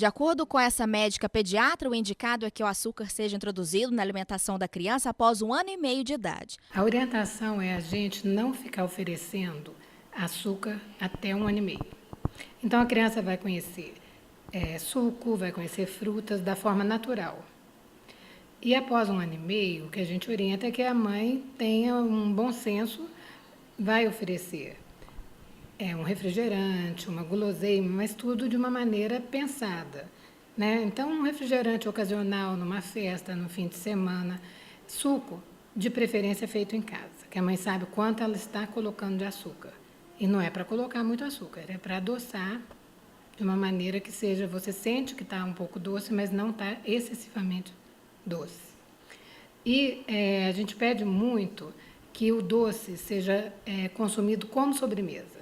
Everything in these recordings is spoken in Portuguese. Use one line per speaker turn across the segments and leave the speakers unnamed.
De acordo com essa médica pediatra, o indicado é que o açúcar seja introduzido na alimentação da criança após 1 ano e meio de idade.
A orientação é a gente não ficar oferecendo açúcar até 1 ano e meio. Então a criança vai conhecer suco, vai conhecer frutas da forma natural. E após 1 ano e meio, o que a gente orienta é que a mãe tenha um bom senso, vai oferecer um refrigerante, uma guloseima, mas tudo de uma maneira pensada, né? Então, um refrigerante ocasional numa festa, no fim de semana, suco, de preferência feito em casa, que a mãe sabe quanto ela está colocando de açúcar. E não é para colocar muito açúcar, é para adoçar de uma maneira que seja, você sente que está um pouco doce, mas não está excessivamente doce. E a gente pede muito que o doce seja consumido como sobremesa,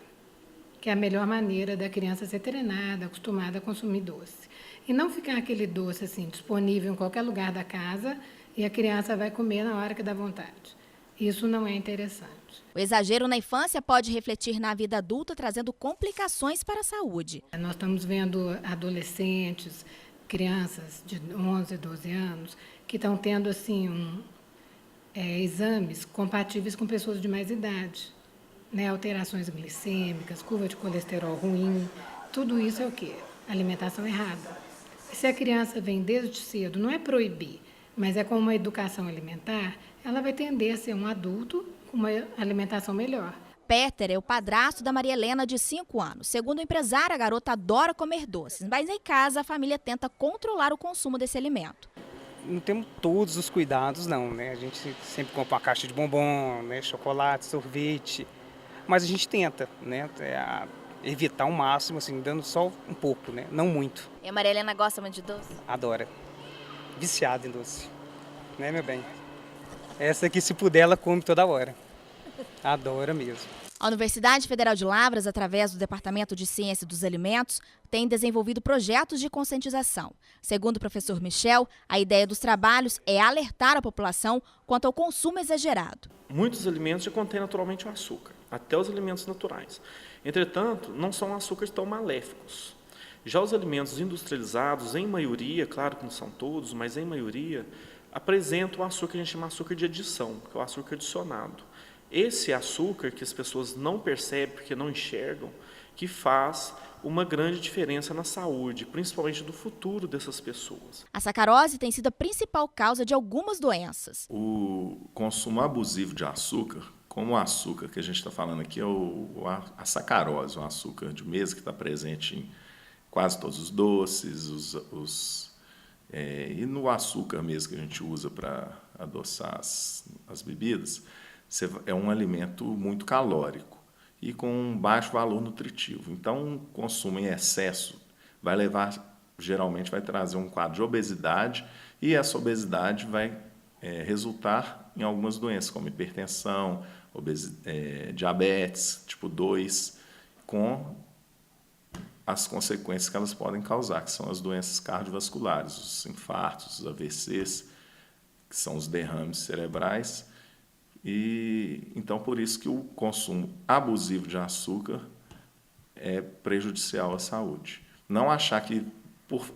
que é a melhor maneira da criança ser treinada, acostumada a consumir doce. E não ficar aquele doce assim disponível em qualquer lugar da casa e a criança vai comer na hora que dá vontade. Isso não é interessante.
O exagero na infância pode refletir na vida adulta, trazendo complicações para a saúde.
Nós estamos vendo adolescentes, crianças de 11, 12 anos, que estão tendo assim, exames compatíveis com pessoas de mais idade. Né, alterações glicêmicas, curva de colesterol ruim, tudo isso é o quê? Alimentação errada. E se a criança vem desde cedo, não é proibir, mas é com uma educação alimentar, ela vai tender a ser um adulto com uma alimentação melhor.
Peter é o padrasto da Maria Helena, de 5 anos. Segundo o empresário, a garota adora comer doces, mas em casa a família tenta controlar o consumo desse alimento.
Não temos todos os cuidados, não, né? A gente sempre compra uma caixa de bombom, né? Chocolate, sorvete. Mas a gente tenta, né, evitar ao máximo, assim, dando só um pouco, né, não muito.
E a Maria Helena gosta muito de doce?
Adora. Viciada em doce, né, meu bem? Essa aqui, se puder, ela come toda hora. Adora mesmo.
A Universidade Federal de Lavras, através do Departamento de Ciência dos Alimentos, tem desenvolvido projetos de conscientização. Segundo o professor Michel, a ideia dos trabalhos é alertar a população quanto ao consumo exagerado.
Muitos alimentos já contêm naturalmente o açúcar, até os alimentos naturais. Entretanto, não são açúcares tão maléficos. Já os alimentos industrializados, em maioria, claro que não são todos, mas em maioria, apresentam o açúcar que a gente chama de açúcar de adição, que é o açúcar adicionado. Esse açúcar que as pessoas não percebem, porque não enxergam, que faz uma grande diferença na saúde, principalmente do futuro dessas pessoas.
A sacarose tem sido a principal causa de algumas doenças.
O consumo abusivo de açúcar, como o açúcar que a gente está falando aqui, é a sacarose, um açúcar de mesa que está presente em quase todos os doces, e no açúcar mesmo que a gente usa para adoçar as bebidas, é um alimento muito calórico e com um baixo valor nutritivo. Então, o consumo em excesso geralmente vai trazer um quadro de obesidade, e essa obesidade vai resultar em algumas doenças, como hipertensão, diabetes tipo 2, com as consequências que elas podem causar, que são as doenças cardiovasculares, os infartos, os AVCs, que são os derrames cerebrais. E então por isso que o consumo abusivo de açúcar é prejudicial à saúde. Não achar que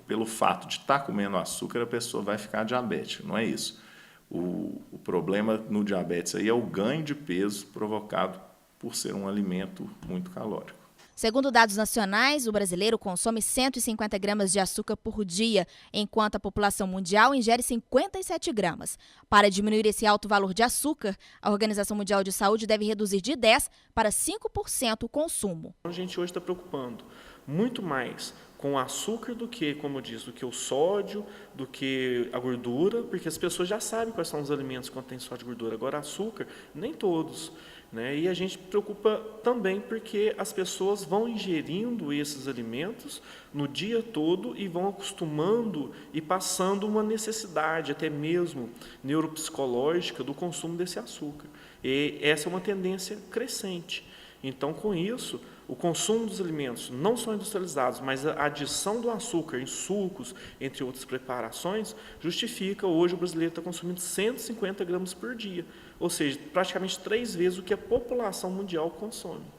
pelo fato de estar comendo açúcar a pessoa vai ficar diabética, não é isso. O problema no diabetes aí é o ganho de peso provocado por ser um alimento muito calórico.
Segundo dados nacionais, o brasileiro consome 150 gramas de açúcar por dia, enquanto a população mundial ingere 57 gramas. Para diminuir esse alto valor de açúcar, a Organização Mundial de Saúde deve reduzir de 10% para 5% o consumo.
A gente hoje está preocupando muito mais com o açúcar do que, como eu disse, do que o sódio, do que a gordura, porque as pessoas já sabem quais são os alimentos que contêm sódio e gordura. Agora, açúcar, nem todos. Né? E a gente preocupa também porque as pessoas vão ingerindo esses alimentos no dia todo e vão acostumando e passando uma necessidade, até mesmo neuropsicológica, do consumo desse açúcar. E essa é uma tendência crescente. Então, com isso, o consumo dos alimentos, não só industrializados, mas a adição do açúcar em sucos, entre outras preparações, justifica hoje o brasileiro estar consumindo 150 gramas por dia, ou seja, praticamente 3 vezes o que a população mundial consome.